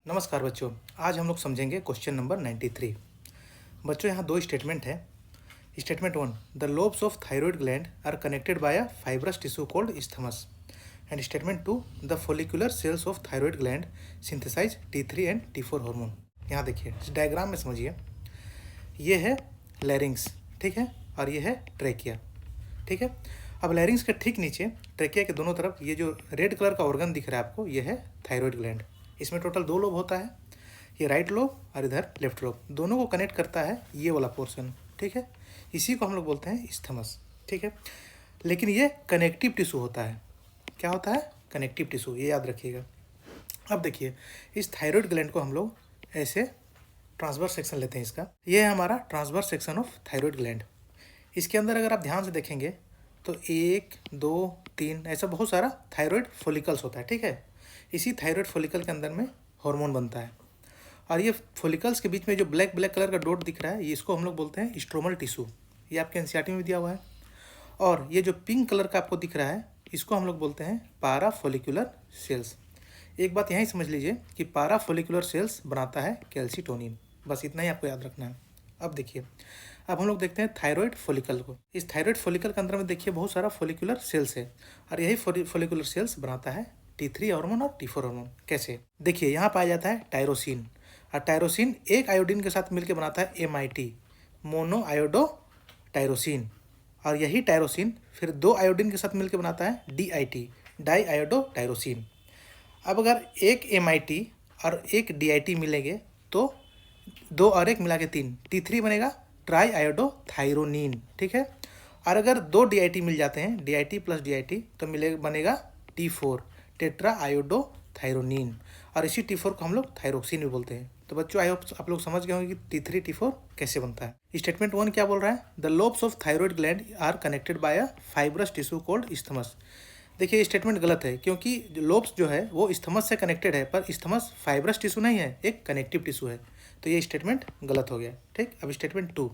नमस्कार बच्चों, आज हम लोग समझेंगे क्वेश्चन नंबर 93। बच्चों यहाँ दो स्टेटमेंट है। Statement 1, the lobes of thyroid gland are connected by a fibrous tissue called isthmus। And statement 2, the follicular cells of thyroid gland synthesise T3 and T4 hormone. यहाँ देखिए इस डायग्राम में समझिए, ये है लैरिंग्स, ठीक है, और ये है ट्रेकिया, ठीक है। अब लैरिंग्स के ठीक नीचे ट्रेकिया के दोनों तरफ ये जो रेड कलर का ऑर्गन दिख रहा है आपको, ये है थायराइड ग्लैंड। इसमें टोटल 2 लोब होता है, ये राइट लोब और इधर लेफ्ट लोब, दोनों को कनेक्ट करता है ये वाला पोर्शन, ठीक है। इसी को हम लोग बोलते हैं isthmus, ठीक है। लेकिन ये कनेक्टिव टिश्यू होता है। क्या होता है? कनेक्टिव टिश्यू, ये याद रखिएगा। अब देखिए, इस थायराइड ग्लैंड को हम लोग ऐसे ट्रांसवर्स सेक्शन लेते हैं इसका। ये है हमारा transverse section of thyroid gland. इसके अंदर अगर आप ध्यान से देखेंगे तो 1, 2, 3 ऐसा बहुत सारा थायराइड फॉलिकल्स होता है, ठीक है। इसी थायराइड फॉलिकल के अंदर में हार्मोन बनता है, और ये फॉलिकल्स के बीच में जो ब्लैक ब्लैक कलर का डॉट दिख रहा है, ये इसको हम लोग बोलते हैं स्ट्रोमल टिश्यू। ये आपके एनसीईआरटी में भी दिया हुआ है। और ये जो पिंक कलर का आपको दिख रहा है, इसको हम लोग बोलते हैं पारा फॉलिकुलर सेल्स। एक बात यहाँ ही समझ लीजिए कि पारा फॉलिकुलर सेल्स बनाता है कैल्सीटोनिन, बस इतना ही आपको याद रखना है। अब देखिए, अब हम लोग देखते हैं थायराइड फॉलिकल को। इस थायराइड फॉलिकल के अंदर में देखिए बहुत सारा फॉलिकुलर सेल्स है, और यही फॉलिकुलर सेल्स बनाता है T3 हार्मोन और T4 हार्मोन। कैसे? देखिए, यहाँ पाया जाता है टायरोसिन, और टायरोसिन एक आयोडीन के साथ मिलकर बनाता है MIT, मोनो आयोडो टायरोसिन। और यही टायरोसिन फिर 2 आयोडीन के साथ मिलकर बनाता है DIT, डाई आयोडो टायरोसिन। अब अगर एक MIT और एक DIT मिलेंगे तो 2 और 1 मिला के 3 T3 बनेगा, ट्राई आयोडो थायरोनिन, ठीक है। और अगर 2 DIT मिल जाते हैं, DIT प्लस DIT, तो बनेगा T4, टेट्रा आयोडो थायरोनिन। और इसी T4 को हम लोग थायरोक्सिन भी बोलते हैं। तो बच्चों, आई होप आप लोग समझ गए होंगे कि T3 T4 कैसे बनता है। स्टेटमेंट 1 क्या बोल रहा है? The lobes of thyroid gland are connected by a fibrous tissue called isthmus। देखिए, स्टेटमेंट गलत है, क्योंकि लोब्स जो है वो isthmus से कनेक्टेड है, पर isthmus फाइब्रस टिश्यू नहीं है, एक कनेक्टिव टिश्यू है। तो ये स्टेटमेंट गलत हो गया, ठीक। अब statement 2,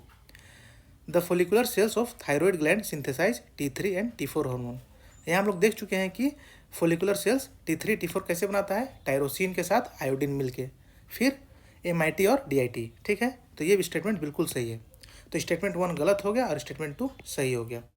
the follicular cells of thyroid gland synthesise T3 and T4 hormone. यहाँ हम लोग देख चुके हैं कि फोलिकुलर सेल्स T3 T4 कैसे बनाता है, टायरोसिन के साथ आयोडीन मिलके, फिर MIT और DIT, ठीक है। तो ये स्टेटमेंट बिल्कुल सही है। तो स्टेटमेंट 1 गलत हो गया और स्टेटमेंट 2 सही हो गया।